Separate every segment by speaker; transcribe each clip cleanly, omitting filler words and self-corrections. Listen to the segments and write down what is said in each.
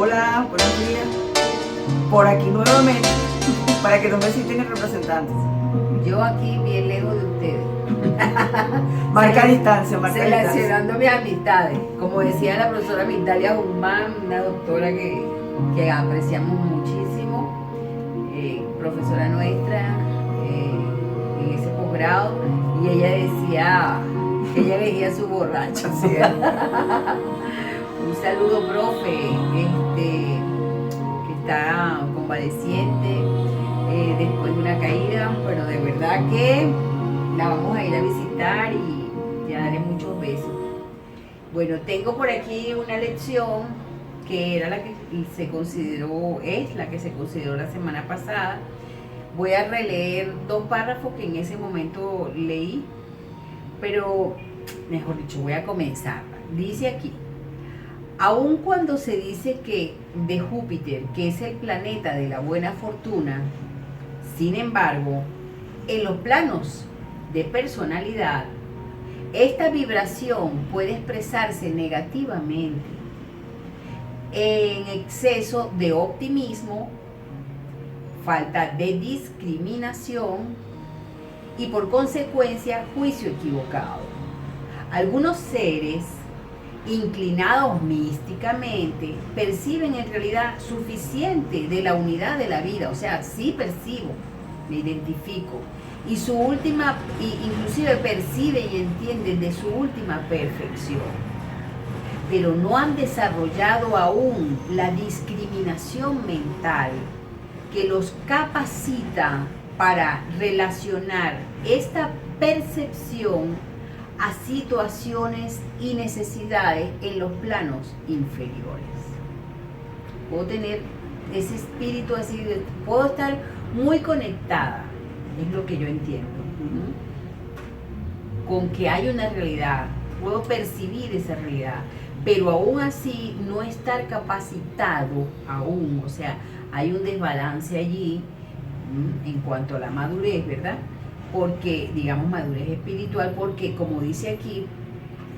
Speaker 1: Hola, buenos días. Por aquí nuevamente, para que no me citen el representante.
Speaker 2: Yo aquí bien lejos de ustedes.
Speaker 1: Marca distancia, marca distancia.
Speaker 2: Seleccionando mis amistades. Como decía la profesora Migdalia Guzmán, una doctora que apreciamos muchísimo, profesora nuestra en ese posgrado, y ella decía que ella veía su borracho.
Speaker 1: Así es.
Speaker 2: Un saludo, profe, que está convaleciente después de una caída, pero de verdad que la vamos a ir a visitar y a darle muchos besos. Bueno, tengo por aquí una lección que era la que se consideró, es la que se consideró la semana pasada. Voy a releer 2 párrafos que en ese momento leí, pero mejor dicho, voy a comenzar. Dice aquí: aun cuando se dice que de Júpiter, que es el planeta de la buena fortuna, sin embargo, en los planos de personalidad, esta vibración puede expresarse negativamente en exceso de optimismo, falta de discriminación y por consecuencia juicio equivocado. Algunos seres inclinados místicamente perciben en realidad suficiente de la unidad de la vida, o sea, sí percibo, me identifico, y su última, inclusive perciben y entienden de su última perfección, pero no han desarrollado aún la discriminación mental que los capacita para relacionar esta percepción a situaciones y necesidades en los planos inferiores. Puedo tener ese espíritu así, puedo estar muy conectada, es lo que yo entiendo, con que hay una realidad, puedo percibir esa realidad, pero aún así no estar capacitado aún, o sea, hay un desbalance allí en cuanto a la madurez, ¿verdad? Porque, digamos, madurez espiritual, porque como dice aquí,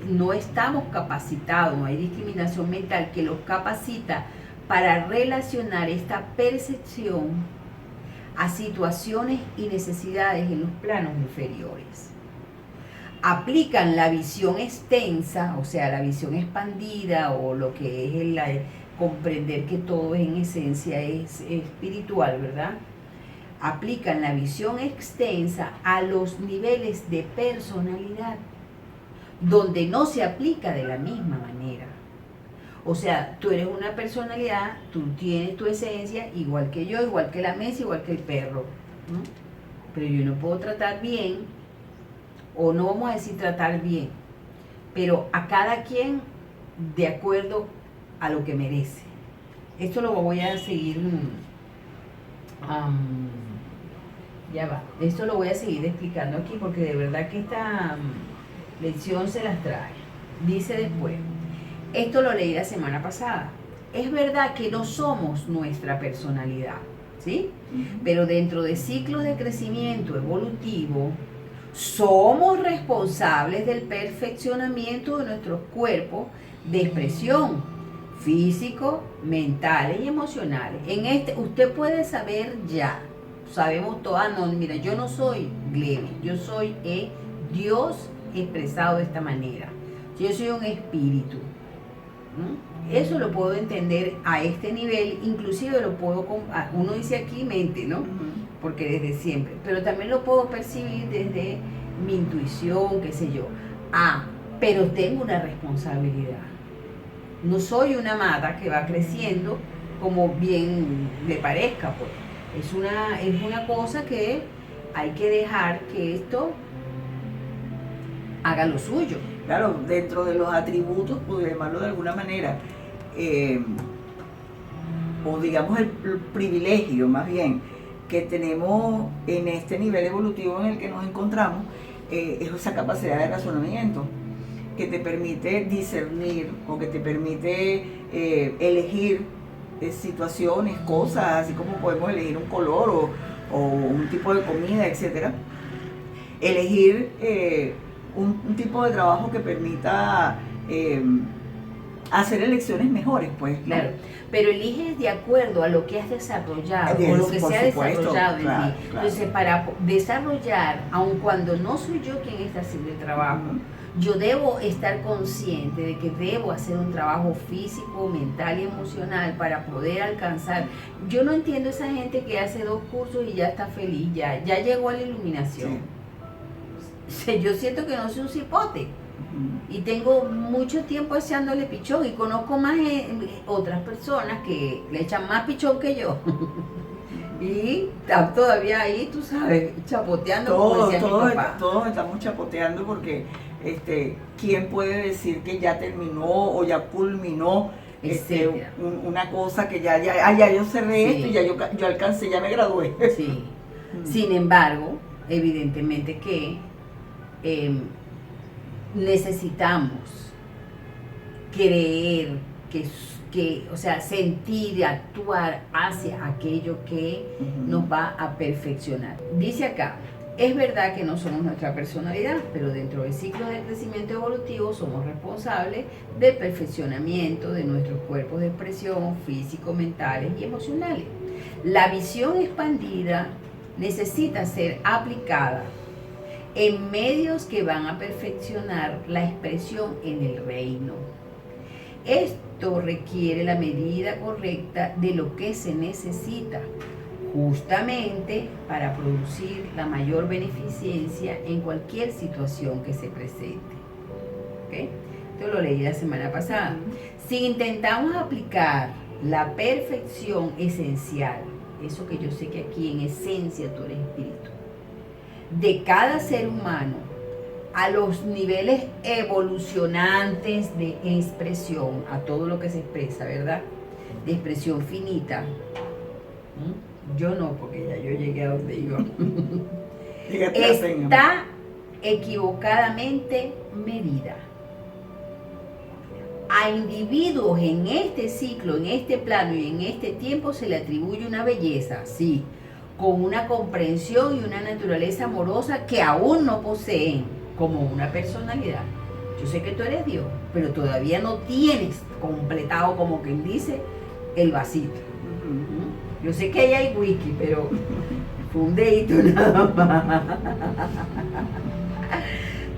Speaker 2: no estamos capacitados, no hay discriminación mental que los capacita para relacionar esta percepción a situaciones y necesidades en los planos inferiores. Aplican la visión extensa, o sea, la visión expandida, o lo que es el comprender que todo en esencia es espiritual, ¿verdad? Aplican la visión extensa a los niveles de personalidad, donde no se aplica de la misma manera. O sea, tú eres una personalidad, tú tienes tu esencia, igual que yo, igual que la mesa, igual que el perro, ¿no? Pero yo no puedo tratar bien, o no vamos a decir tratar bien, pero a cada quien de acuerdo a lo que merece. Esto lo voy a seguir... ya va, esto lo voy a seguir explicando aquí porque de verdad que esta lección se las trae. Dice después, esto lo leí la semana pasada, es verdad que no somos nuestra personalidad, ¿sí? Pero dentro de ciclos de crecimiento evolutivo, somos responsables del perfeccionamiento de nuestros cuerpos de expresión, físico, mentales y emocionales. En este, usted puede saber ya, sabemos todas, no, mira, yo no soy Glebe, yo soy Dios expresado de esta manera. Yo soy un espíritu. Eso lo puedo entender a este nivel, inclusive lo puedo, uno dice aquí mente, ¿no? Porque desde siempre, pero también lo puedo percibir desde mi intuición, qué sé yo. Pero tengo una responsabilidad. No soy una mata que va creciendo como bien le parezca, pues. Es una cosa que hay que dejar que esto haga lo suyo.
Speaker 1: Claro, dentro de los atributos, por llamarlo de alguna manera, o digamos el privilegio más bien, que tenemos en este nivel evolutivo en el que nos encontramos, es esa capacidad de razonamiento que te permite discernir o que te permite elegir situaciones, cosas, así como podemos elegir un color o un tipo de comida, etc. Elegir un tipo de trabajo que permita hacer elecciones mejores, pues, ¿no?
Speaker 2: Claro, pero eliges de acuerdo a lo que has desarrollado o lo que
Speaker 1: Por
Speaker 2: se ha
Speaker 1: supuesto,
Speaker 2: desarrollado en
Speaker 1: claro,
Speaker 2: ti.
Speaker 1: claro.
Speaker 2: Entonces, para desarrollar, aun cuando no soy yo quien está haciendo el trabajo,
Speaker 1: Ujú.
Speaker 2: yo debo estar consciente de que debo hacer un trabajo físico, mental y emocional para poder alcanzar. Yo no entiendo esa gente que hace 2 cursos y ya está feliz, ya llegó a la iluminación. Sí. Yo siento que no soy un cipote. Y tengo mucho tiempo echándole pichón y conozco más otras personas que le echan más pichón que yo. Y están todavía ahí, tú sabes, chapoteando, como decía mi papá.
Speaker 1: Todos estamos chapoteando porque ¿quién puede decir que ya terminó o ya culminó una cosa que ya yo cerré
Speaker 2: Sí.
Speaker 1: esto y ya yo alcancé, ya me gradué?
Speaker 2: Sí. Sin embargo, evidentemente que necesitamos creer o sea, sentir y actuar hacia aquello que nos va a perfeccionar. Dice acá, es verdad que no somos nuestra personalidad, pero dentro del ciclo de crecimiento evolutivo somos responsables del perfeccionamiento de nuestros cuerpos de expresión físico, mentales y emocionales. La visión expandida necesita ser aplicada en medios que van a perfeccionar la expresión en el reino. Esto requiere la medida correcta de lo que se necesita, justamente para producir la mayor beneficencia en cualquier situación que se presente. ¿Okay? Esto lo leí la semana pasada. Si intentamos aplicar la perfección esencial, eso que yo sé que aquí en esencia tú eres espíritu, de cada ser humano a los niveles evolucionantes de expresión, a todo lo que se expresa, ¿verdad? De expresión finita. Yo no, porque ya yo llegué a donde iba. Está equivocadamente medida. A individuos en este ciclo, en este plano y en este tiempo se le atribuye una belleza, sí, con una comprensión y una naturaleza amorosa que aún no poseen como una personalidad. Yo sé que tú eres Dios, pero todavía no tienes completado, como quien dice, el vasito. Yo sé que ahí hay whisky, pero fue un dedito nada más.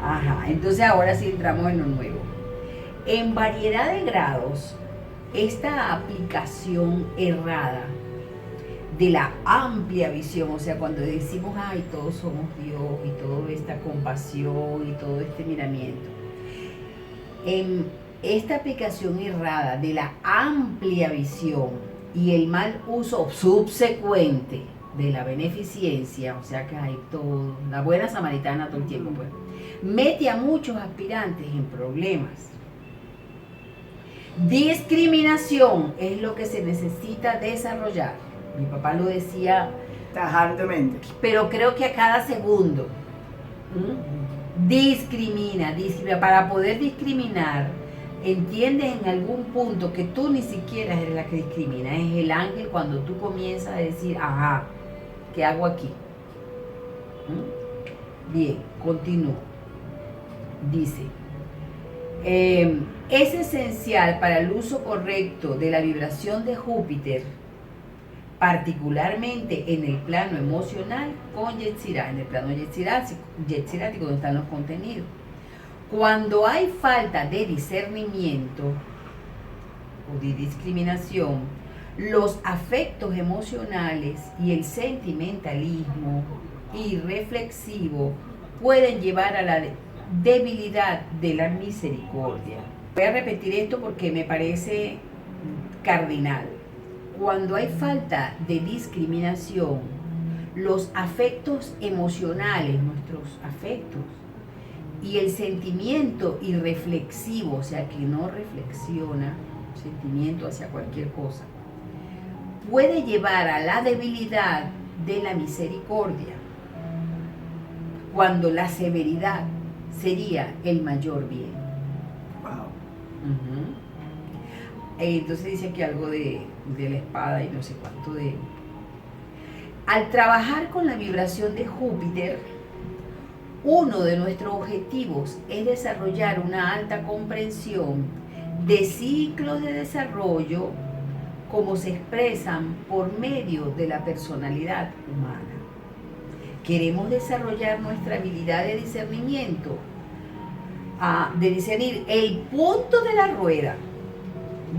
Speaker 2: Ajá, entonces ahora sí entramos en lo nuevo. En variedad de grados, esta aplicación errada de la amplia visión, o sea, cuando decimos, ay, todos somos Dios y toda esta compasión y todo este miramiento, en esta aplicación errada de la amplia visión y el mal uso subsecuente de la beneficencia, o sea que hay todo, la buena samaritana todo el tiempo, pues, mete a muchos aspirantes en problemas. Discriminación es lo que se necesita desarrollar. Mi papá lo decía
Speaker 1: tajantemente,
Speaker 2: pero creo que a cada segundo. Discrimina. Para poder discriminar, entiendes en algún punto que tú ni siquiera eres la que discrimina, es el ángel cuando tú comienzas a decir, ajá, ¿qué hago aquí? Bien, continúo. Dice, es esencial para el uso correcto de la vibración de Júpiter, particularmente en el plano emocional con Yetzirah, en el plano yetzirático donde están los contenidos. Cuando hay falta de discernimiento o de discriminación, los afectos emocionales y el sentimentalismo irreflexivo pueden llevar a la debilidad de la misericordia. Voy a repetir esto porque me parece cardinal. Cuando hay falta de discriminación, los afectos emocionales, nuestros afectos, y el sentimiento irreflexivo, o sea, que no reflexiona, sentimiento hacia cualquier cosa, puede llevar a la debilidad de la misericordia, cuando la severidad sería el mayor bien.
Speaker 1: Wow.
Speaker 2: Entonces dice aquí algo de la espada y no sé cuánto de... Al trabajar con la vibración de Júpiter, uno de nuestros objetivos es desarrollar una alta comprensión de ciclos de desarrollo como se expresan por medio de la personalidad humana. Queremos desarrollar nuestra habilidad de discernimiento, de discernir el punto de la rueda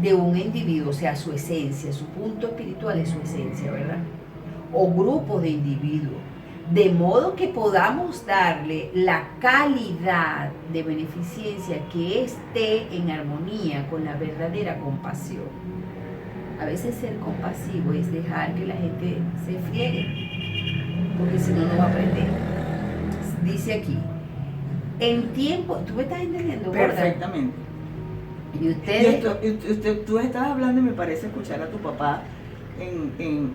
Speaker 2: de un individuo, o sea, su esencia, su punto espiritual es su esencia, ¿verdad? O grupos de individuos, de modo que podamos darle la calidad de beneficencia que esté en armonía con la verdadera compasión. A veces ser compasivo es dejar que la gente se friegue, porque si no, no va a aprender. Dice aquí, en tiempo, ¿tú me estás entendiendo, Gorda?
Speaker 1: Perfectamente.
Speaker 2: Y ustedes...
Speaker 1: Tú estabas hablando y me parece escuchar a tu papá en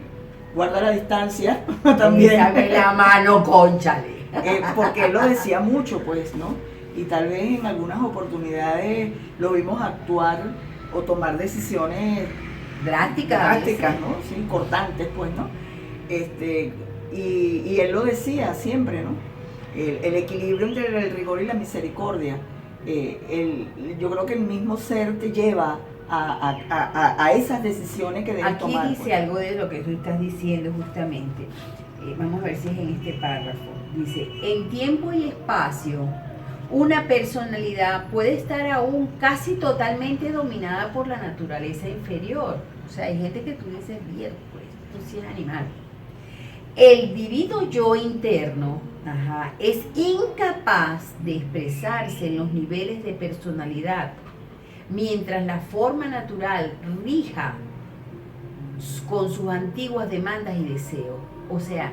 Speaker 1: guarda la distancia también.
Speaker 2: Dame la mano, cónchale.
Speaker 1: Porque él lo decía mucho, pues, ¿no? Y tal vez en algunas oportunidades lo vimos actuar o tomar decisiones
Speaker 2: drásticas,
Speaker 1: ¿no? Sí, cortantes, pues, ¿no? Y él lo decía siempre, ¿no? El equilibrio entre el rigor y la misericordia. Yo creo que el mismo ser te lleva a esas decisiones que debes tomar.
Speaker 2: Aquí dice algo de lo que tú estás diciendo justamente. Vamos a ver si es en este párrafo. Dice, en tiempo y espacio, una personalidad puede estar aún casi totalmente dominada por la naturaleza inferior. O sea, hay gente que tú dices, bien, pues, esto sí es animal. El divino yo interno es incapaz de expresarse en los niveles de personalidad, mientras la forma natural rija con sus antiguas demandas y deseos. O sea,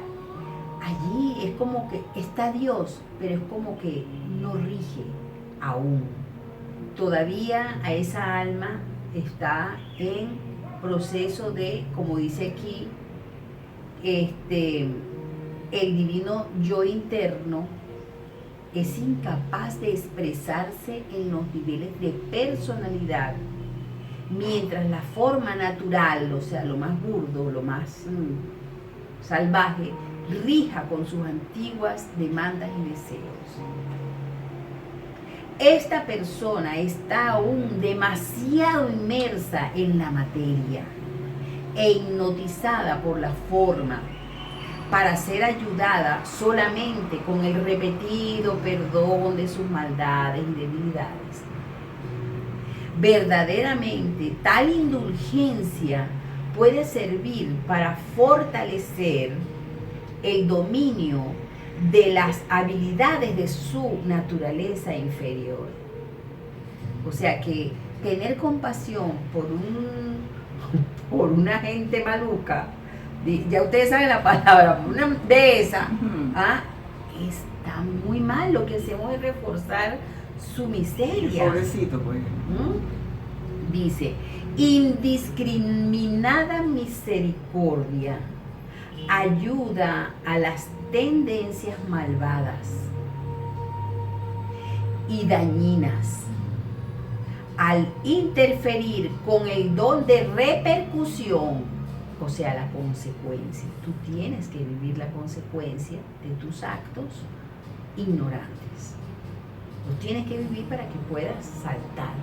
Speaker 2: allí es como que está Dios, pero es como que no rige aún. Todavía a esa alma está en proceso de, como dice aquí, el divino yo interno es incapaz de expresarse en los niveles de personalidad, mientras la forma natural, o sea, lo más burdo, lo más salvaje, rija con sus antiguas demandas y deseos. Esta persona está aún demasiado inmersa en la materia e hipnotizada por la forma para ser ayudada solamente con el repetido perdón de sus maldades y debilidades. Verdaderamente, tal indulgencia puede servir para fortalecer el dominio de las habilidades de su naturaleza inferior. O sea que tener compasión por una gente maluca, ya ustedes saben la palabra, por una de esas, está muy mal. Lo que hacemos es reforzar su miseria.
Speaker 1: Pobrecito, pues.
Speaker 2: Dice, indiscriminada misericordia ayuda a las tendencias malvadas y dañinas al interferir con el don de repercusión, o sea, la consecuencia. Tú tienes que vivir la consecuencia de tus actos ignorantes. Lo tienes que vivir para que puedas saltar.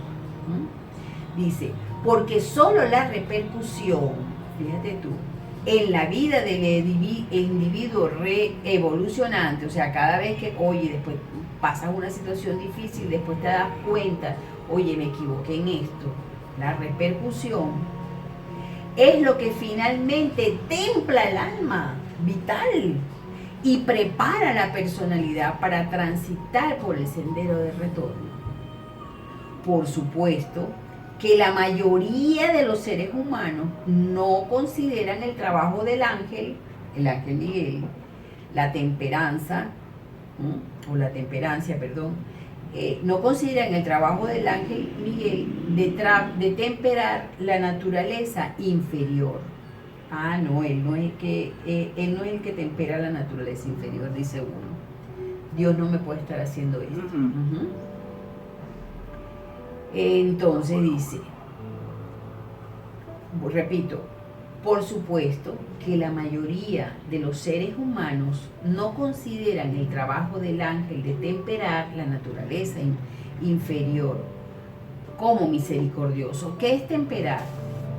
Speaker 2: Dice, porque solo la repercusión, fíjate tú, en la vida del individuo reevolucionante, o sea, cada vez que, oye, después pasas una situación difícil, después te das cuenta, oye, me equivoqué en esto, la repercusión es lo que finalmente templa el alma vital y prepara la personalidad para transitar por el sendero de retorno. Por supuesto que la mayoría de los seres humanos no consideran el trabajo del ángel, el ángel Miguel, la temperancia, no consideran el trabajo del ángel Miguel de temperar la naturaleza inferior. No, él no es el que tempera la naturaleza inferior, dice uno. Dios no me puede estar haciendo esto. Entonces dice, repito, por supuesto que la mayoría de los seres humanos no consideran el trabajo del ángel de temperar la naturaleza inferior, como misericordioso. ¿Qué es temperar?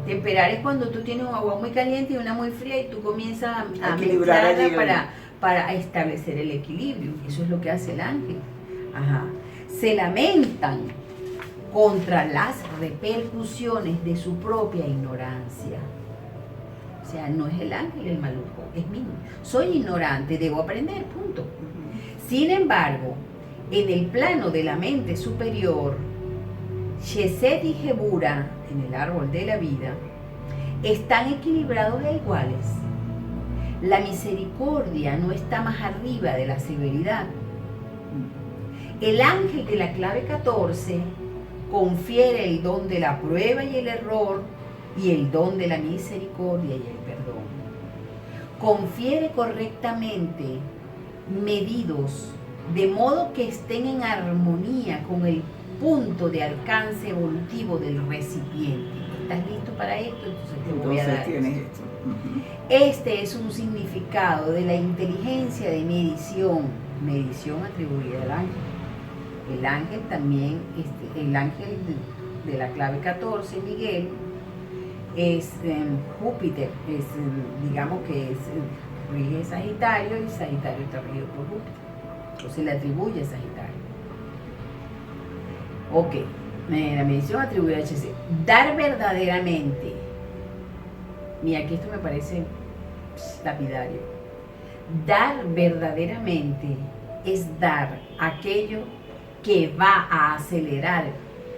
Speaker 2: Temperar es cuando tú tienes un agua muy caliente y una muy fría y tú comienzas a mezclarla para establecer el equilibrio. Eso es lo que hace el ángel. Ajá. Se lamentan contra las repercusiones de su propia ignorancia. O sea, no es el ángel el maluco, es mí. Soy ignorante, debo aprender, punto. Sin embargo, en el plano de la mente superior, Chesed y Gebura, en el árbol de la vida, están equilibrados e iguales. La misericordia no está más arriba de la severidad. El ángel de la clave 14 confiere el don de la prueba y el error y el don de la misericordia y el perdón. Confiere correctamente medidos de modo que estén en armonía con el punto de alcance evolutivo del recipiente. ¿Estás listo para esto? Entonces te voy a dar esto. Este es un significado de la inteligencia de medición atribuida al ángel. El ángel también, el ángel de la clave 14, Miguel, es Júpiter, digamos que rige Sagitario y Sagitario está regido por Júpiter, o se le atribuye a Sagitario. Ok, la medición atribuida a HC. Dar verdaderamente, mira, aquí esto me parece lapidario. Dar verdaderamente es dar aquello que va a acelerar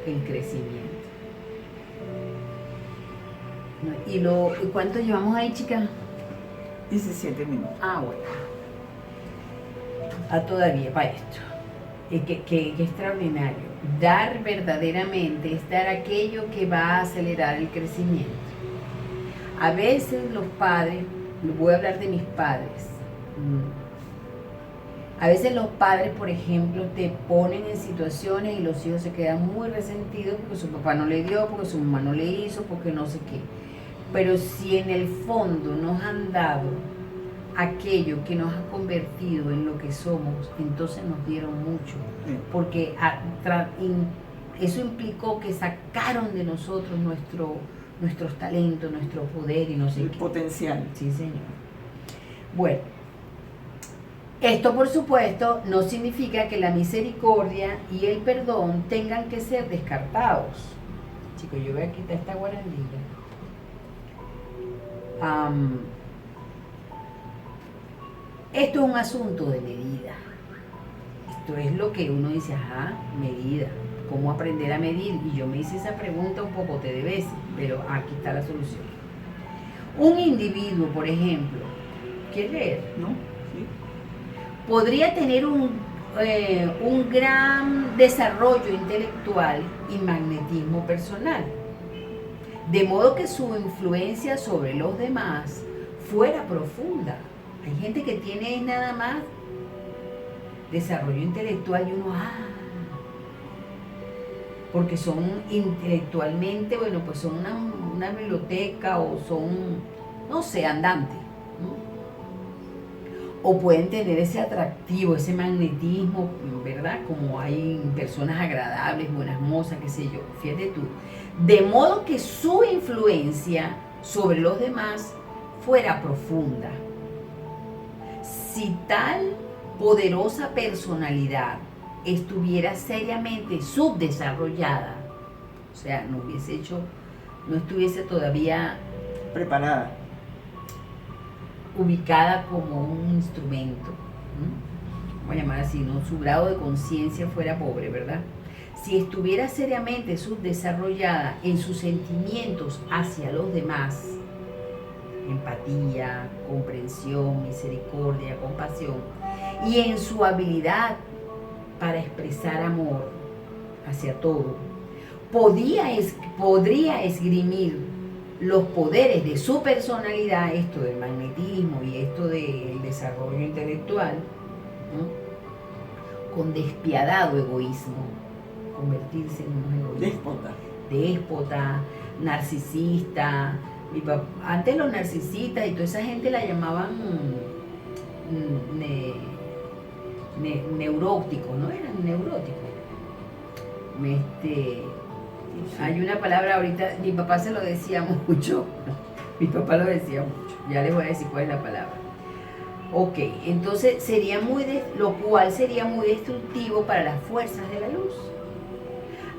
Speaker 2: el crecimiento. ¿Y cuánto llevamos ahí, chicas?
Speaker 1: 17 minutos.
Speaker 2: Ah, bueno. Todavía para esto. Qué extraordinario. Dar verdaderamente es dar aquello que va a acelerar el crecimiento. A veces los padres, voy a hablar de mis padres. A veces los padres, por ejemplo, te ponen en situaciones y los hijos se quedan muy resentidos porque su papá no le dio, porque su mamá no le hizo, porque no sé qué. Pero si en el fondo nos han dado aquello que nos ha convertido en lo que somos, entonces nos dieron mucho. Porque eso implicó que sacaron de nosotros nuestros talentos, nuestro poder y no sé qué.
Speaker 1: El potencial.
Speaker 2: Sí, señor. Bueno. Esto, por supuesto, no significa que la misericordia y el perdón tengan que ser descartados. Chicos, yo voy a quitar esta guarandilla. Esto es un asunto de medida. Esto es lo que uno dice, medida. ¿Cómo aprender a medir? Y yo me hice esa pregunta un poco de veces, pero aquí está la solución. Un individuo, por ejemplo, ¿quieres leer?
Speaker 1: ¿No? Sí.
Speaker 2: Podría tener un gran desarrollo intelectual y magnetismo personal, de modo que su influencia sobre los demás fuera profunda. Hay gente que tiene nada más desarrollo intelectual y uno, porque son intelectualmente, bueno, pues son una biblioteca o son, no sé, andantes, ¿no? O pueden tener ese atractivo, ese magnetismo, ¿verdad? Como hay personas agradables, buenas mozas, qué sé yo, fíjate tú. De modo que su influencia sobre los demás fuera profunda. Si tal poderosa personalidad estuviera seriamente subdesarrollada, o sea, no estuviese todavía
Speaker 1: preparada,
Speaker 2: ubicada como un instrumento, vamos a llamar así, ¿no? Su grado de conciencia fuera pobre, ¿verdad? Si estuviera seriamente subdesarrollada en sus sentimientos hacia los demás, empatía, comprensión, misericordia, compasión, y en su habilidad para expresar amor hacia todo, podría esgrimir los poderes de su personalidad, esto del magnetismo y esto del desarrollo intelectual, ¿no? Con despiadado egoísmo, convertirse en un egoísta, déspota, narcisista. Antes los narcisistas y toda esa gente la llamaban neuróticos, ¿no? Eran neuróticos. Hay una palabra ahorita, mi papá se lo decía mucho, mi papá lo decía mucho, ya les voy a decir cuál es la palabra. Ok, entonces lo cual sería muy destructivo para las fuerzas de la luz.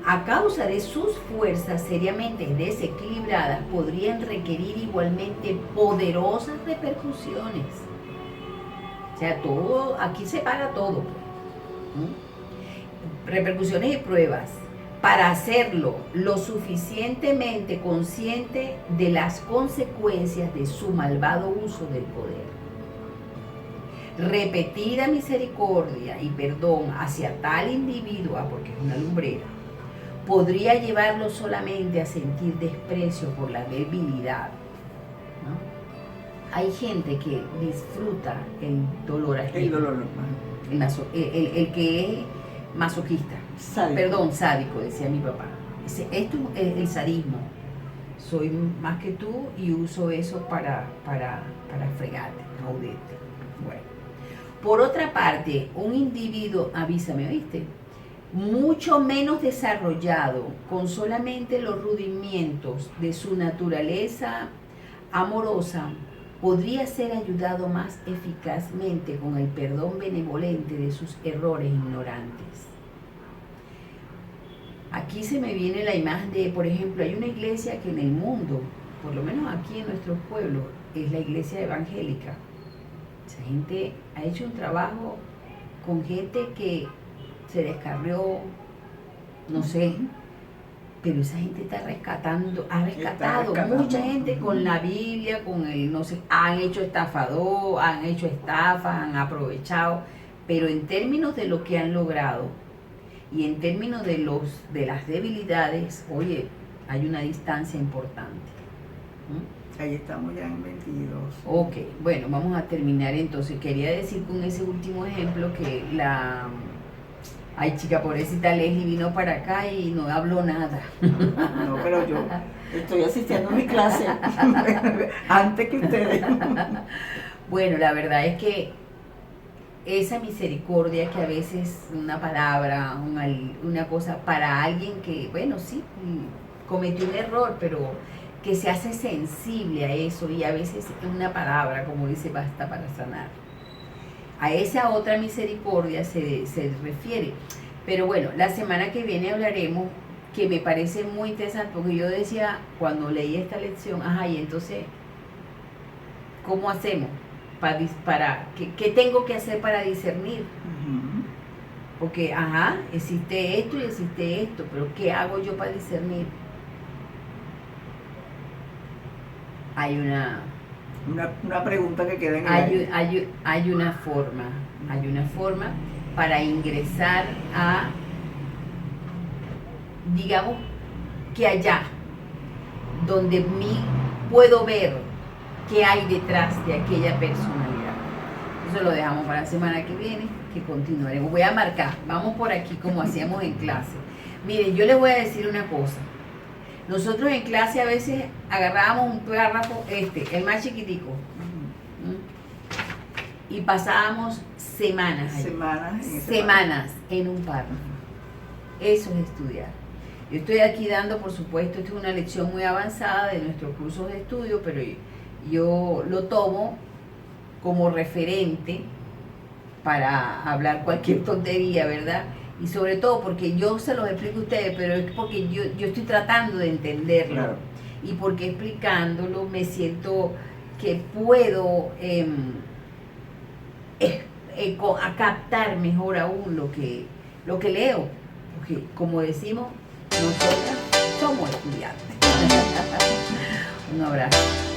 Speaker 2: A causa de sus fuerzas seriamente desequilibradas, podrían requerir igualmente poderosas repercusiones. O sea, todo, aquí se paga todo. Repercusiones y pruebas. Para hacerlo lo suficientemente consciente de las consecuencias de su malvado uso del poder. Repetida misericordia y perdón hacia tal individuo, porque es una lumbrera, podría llevarlo solamente a sentir desprecio por la debilidad, ¿no? Hay gente que disfruta el dolor ajeno.
Speaker 1: El dolor.
Speaker 2: El que es masoquista.
Speaker 1: Sádico.
Speaker 2: Sádico, decía mi papá. Esto es el sadismo. Soy más que tú y uso eso para fregarte, joderte. Bueno. Por otra parte, un individuo, avísame, ¿oíste? Mucho menos desarrollado, con solamente los rudimentos de su naturaleza amorosa, podría ser ayudado más eficazmente con el perdón benevolente de sus errores ignorantes. Aquí se me viene la imagen de, por ejemplo, hay una iglesia que en el mundo, por lo menos aquí en nuestro pueblo, es la iglesia evangélica. Esa gente ha hecho un trabajo con gente que se descarrió, no sé, pero esa gente ha rescatado mucha gente con la Biblia, con el, no sé, han hecho estafas, han aprovechado, pero en términos de lo que han logrado y en términos de las debilidades, oye, hay una distancia importante.
Speaker 1: Ahí estamos ya en 22.
Speaker 2: Ok, bueno, vamos a terminar entonces. Quería decir con ese último ejemplo que ay, chica, pobrecita Leslie vino para acá y no habló nada.
Speaker 1: No, pero yo estoy asistiendo a mi clase antes que ustedes.
Speaker 2: Bueno, la verdad es que esa misericordia que a veces una palabra, una cosa para alguien que, bueno, sí, cometió un error, pero que se hace sensible a eso y a veces una palabra, como dice, basta para sanar. A esa otra misericordia se refiere. Pero bueno, la semana que viene hablaremos, que me parece muy interesante, porque yo decía, cuando leí esta lección, y entonces, ¿cómo hacemos? ¿Qué tengo que hacer para discernir? Porque, existe esto y existe esto, pero ¿qué hago yo para discernir? Hay
Speaker 1: una pregunta que queda en el aire.
Speaker 2: Hay una forma para ingresar a, digamos, que allá, donde puedo ver qué hay detrás de aquella personalidad. Eso lo dejamos para la semana que viene, que continuaremos. Voy a marcar, vamos por aquí como hacíamos en clase. Miren, yo les voy a decir una cosa. Nosotros en clase a veces agarrábamos un párrafo, el más chiquitico, y pasábamos semanas en un párrafo. Eso es estudiar. Yo estoy aquí dando, por supuesto, esto es una lección muy avanzada de nuestros cursos de estudio, pero yo lo tomo como referente para hablar cualquier tontería, ¿verdad? Y sobre todo porque yo se los explico a ustedes, pero es porque yo estoy tratando de entenderlo. Claro. Y porque explicándolo me siento que puedo a captar mejor aún lo que leo. Porque como decimos, nosotras somos estudiantes. Un abrazo.